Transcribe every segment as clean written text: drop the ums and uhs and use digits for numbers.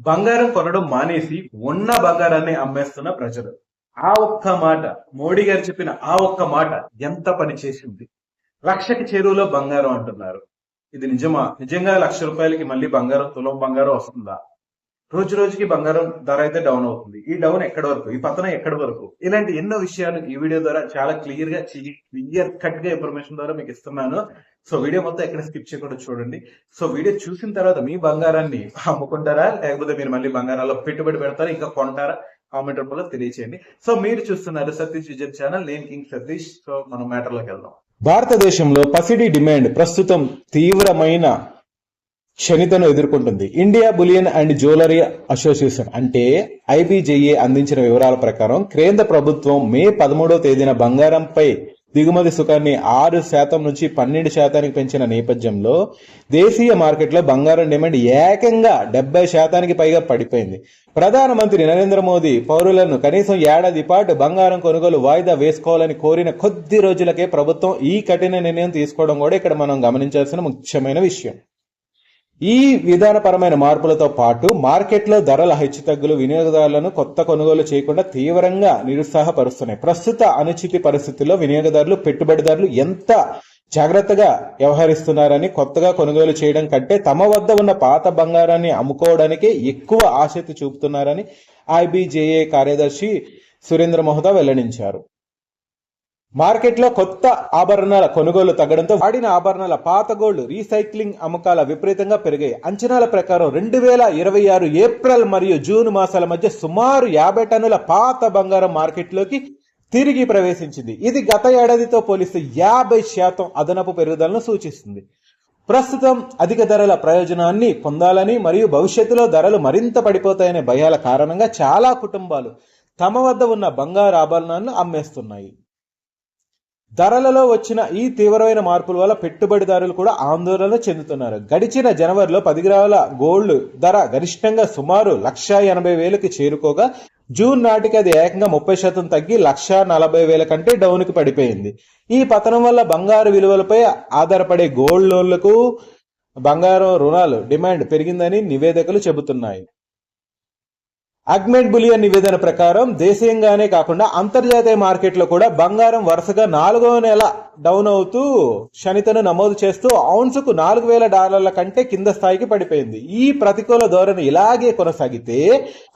బంగారం కొనడం మానేసి ఉన్న బంగారాన్ని అమ్మేస్తున్న ప్రజలు. ఆ ఒక్క మాట, మోడీ గారు చెప్పిన ఆ ఒక్క మాట ఎంత పని చేసింది. లక్షకి చేరువలో బంగారం అంటున్నారు. ఇది నిజమా? నిజంగా ₹1,00,000 మళ్ళీ బంగారం, తులం బంగారం వస్తుందా? రోజు రోజుకి బంగారం ధర అయితే డౌన్ అవుతుంది. ఈ డౌన్ ఎక్కడి వరకు, ఈ పతనం ఎక్కడి వరకు, ఇలాంటి ఎన్నో విషయాలు ఈ వీడియో ద్వారా చాలా క్లియర్ కట్ గా ఇన్ఫర్మేషన్ ద్వారా మీకు ఇస్తున్నాను. సో వీడియో మొత్తం ఎక్కడ స్కిప్ చేయకుండా చూడండి. సో వీడియో చూసిన తర్వాత మీ బంగారాన్ని అమ్ముకుంటారా, లేకపోతే మీరు మళ్ళీ బంగారాల్లో పెట్టుబడి పెడతారా, ఇంకా కొంటారా? కామెంట్ రూపంలో తెలియచేయండి. సో మీరు చూస్తున్నారు సతీష్ విజయ్ ఛానల్, నేను కింగ్ సతీష్. సో మనం మ్యాటర్ లోకి వెళ్దాం. భారతదేశంలో పసిడి డిమాండ్ ప్రస్తుతం తీవ్రమైన క్షణితను ఎదుర్కొంటుంది. India bullion and jewellery association అంటే IBJA అందించిన వివరాల ప్రకారం కేంద్ర ప్రభుత్వం మే 13వ తేదీన బంగారంపై దిగుమతి సుంకాన్ని 6% నుంచి 12% పెంచిన నేపథ్యంలో దేశీయ మార్కెట్లో బంగారం డిమాండ్ ఏకంగా 70% పైగా పడిపోయింది. ప్రధానమంత్రి నరేంద్ర మోదీ పౌరులను కనీసం ఏడాది పాటు బంగారం కొనుగోలు వాయిదా వేసుకోవాలని కోరిన కొద్ది రోజులకే ప్రభుత్వం ఈ కఠిన నిర్ణయం తీసుకోవడం కూడా ఇక్కడ మనం గమనించాల్సిన ముఖ్యమైన విషయం. ఈ విధానపరమైన మార్పులతో పాటు మార్కెట్లో ధరల హెచ్చుతగ్గులు వినియోగదారులను కొత్త కొనుగోలు చేయకుండా తీవ్రంగా నిరుత్సాహపరుస్తున్నాయి. ప్రస్తుత అనుచిత పరిస్థితుల్లో వినియోగదారులు, పెట్టుబడిదారులు ఎంత జాగ్రత్తగా వ్యవహరిస్తున్నారని, కొత్తగా కొనుగోలు చేయడం కంటే తమ వద్ద ఉన్న పాత బంగారాన్ని అమ్ముకోవడానికి ఎక్కువ ఆసక్తి చూపుతున్నారని IBJA కార్యదర్శి సురేంద్ర మోహతా వెల్లడించారు. మార్కెట్లో కొత్త ఆభరణాల కొనుగోలు తగ్గడంతో వాడిన ఆభరణాల, పాత గోల్డ్ రీసైక్లింగ్ అమ్మకాల విపరీతంగా పెరిగాయి. అంచనాల ప్రకారం 2026 ఏప్రిల్ మరియు జూన్ మాసాల మధ్య సుమారు 50 టన్నుల పాత బంగారం మార్కెట్లోకి తిరిగి ప్రవేశించింది. ఇది గత ఏడాదితో పోలిస్తే 50% అదనపు పెరుగుదలను సూచిస్తుంది. ప్రస్తుతం అధిక ధరల ప్రయోజనాన్ని పొందాలని మరియు భవిష్యత్తులో ధరలు మరింత పడిపోతాయనే భయాల కారణంగా చాలా కుటుంబాలు తమ వద్ద ఉన్న బంగారు ఆభరణాలను అమ్మేస్తున్నాయి. ధరలలో వచ్చిన ఈ తీవ్రమైన మార్పుల వల్ల పెట్టుబడిదారులు కూడా ఆందోళన చెందుతున్నారు. గడిచిన జనవరిలో 10 గ్రాముల గోల్డ్ ధర గరిష్టంగా సుమారు 1,80,000కి చేరుకోగా జూన్ నాటికి అది ఏకంగా 30% తగ్గి 1,40,000 కంటే డౌన్కి పడిపోయింది. ఈ పతనం వల్ల బంగారు విలువలపై ఆధారపడే గోల్డ్ లోన్లకు, బంగారం రుణాలు డిమాండ్ పెరిగిందని నివేదికలు చెబుతున్నాయి. అగ్మెంట్ బులియన్ నివేదన ప్రకారం దేశీయంగానే కాకుండా అంతర్జాతీయ మార్కెట్లో కూడా బంగారం వరుసగా 4వ నెల డౌన్ అవుతూ క్షణితను నమోదు చేస్తూ ఔన్సుకు $4,000 కంటే కింద స్థాయికి పడిపోయింది. ఈ ప్రతికూల ధోరణి ఇలాగే కొనసాగితే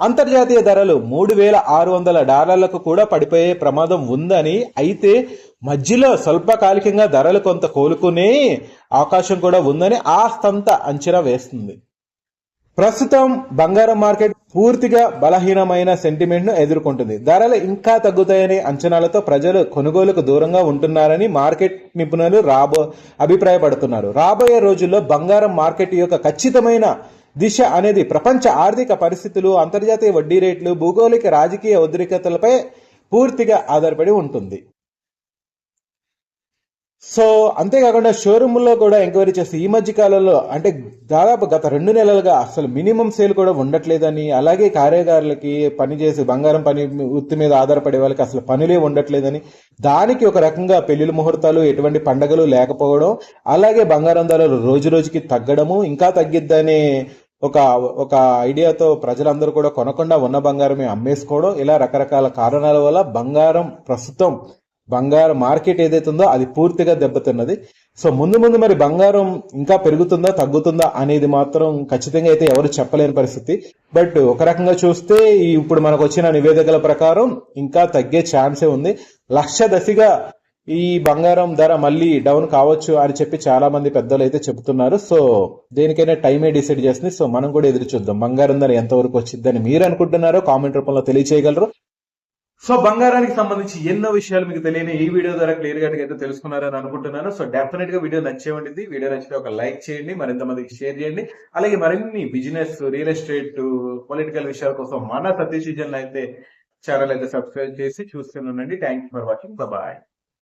అంతర్జాతీయ ధరలు $3,600 కూడా పడిపోయే ప్రమాదం ఉందని, అయితే మధ్యలో స్వల్పకాలికంగా ధరలు కొంత కోలుకునే అవకాశం కూడా ఉందని ఆ సంస్థ అంచనా వేస్తుంది. ప్రస్తుతం బంగారం మార్కెట్ పూర్తిగా బలహీనమైన సెంటిమెంట్ ను ఎదుర్కొంటుంది. ధరలు ఇంకా తగ్గుతాయనే అంచనాలతో ప్రజలు కొనుగోలుకు దూరంగా ఉంటున్నారని మార్కెట్ నిపుణులు అభిప్రాయపడుతున్నారు. రాబోయే రోజుల్లో బంగారం మార్కెట్ యొక్క ఖచ్చితమైన దిశ అనేది ప్రపంచ ఆర్థిక పరిస్థితులు, అంతర్జాతీయ వడ్డీ రేట్లు, భౌగోళిక రాజకీయ ఉద్రిక్తతలపై పూర్తిగా ఆధారపడి ఉంటుంది. సో అంతేకాకుండా షోరూమ్లో కూడా ఎంక్వైరీ చేస్తే ఈ మధ్య కాలంలో అంటే దాదాపు గత 2 నెలలుగా అసలు మినిమం సేల్ కూడా ఉండట్లేదని, అలాగే కార్యగారులకి పనిచేసి బంగారం పని వృత్తి మీద ఆధారపడే వాళ్ళకి అసలు పనులే ఉండట్లేదని, దానికి ఒక రకంగా పెళ్లిళ్ళ ముహూర్తాలు, ఎటువంటి పండగలు లేకపోవడం, అలాగే బంగారం ధరలు రోజు రోజుకి తగ్గడము, ఇంకా తగ్గిద్దనే ఒక ఐడియాతో ప్రజలందరూ కూడా కొనకుండా ఉన్న బంగారమే అమ్మేసుకోవడం, ఇలా రకరకాల కారణాల వల్ల బంగారం మార్కెట్ ఏదైతే ఉందో అది పూర్తిగా దెబ్బతిన్నది. సో ముందు మరి బంగారం ఇంకా పెరుగుతుందా తగ్గుతుందా అనేది మాత్రం ఖచ్చితంగా అయితే ఎవరు చెప్పలేని పరిస్థితి. బట్ ఒక రకంగా చూస్తే ఇప్పుడు మనకు వచ్చిన నివేదికల ప్రకారం ఇంకా తగ్గే ఛాన్సే ఉంది. లక్ష దశగా ఈ బంగారం ధర మళ్ళీ డౌన్ కావచ్చు అని చెప్పి చాలా మంది పెద్దలు అయితే చెబుతున్నారు. సో దేనికైనా టైమే డిసైడ్ చేస్తుంది. సో మనం కూడా ఎదురు చూద్దాం బంగారం ధర ఎంతవరకు వచ్చిందని మీరు అనుకుంటున్నారో కామెంట్ రూపంలో తెలియచేయగలరు. సో బంగారానికి సంబంధించి ఎన్నో విషయాలు మీకు తెలియని ఈ వీడియో ద్వారా క్లియర్ గా అయితే తెలుసుకున్నారని అనుకుంటున్నాను. సో డెఫినెట్ గా వీడియో నచ్చే ఉంటుంది. వీడియో నచ్చితే ఒక లైక్ చేయండి, మరింత మందికి షేర్ చేయండి. అలాగే మరిన్ని బిజినెస్, రియల్ ఎస్టేట్, పొలిటికల్ విషయాల కోసం మన సతీష్ విజన్ అయితే ఛానల్ అయితే సబ్స్క్రైబ్ చేసి చూస్తూనే ఉండండి. Thank you for watching. Bye.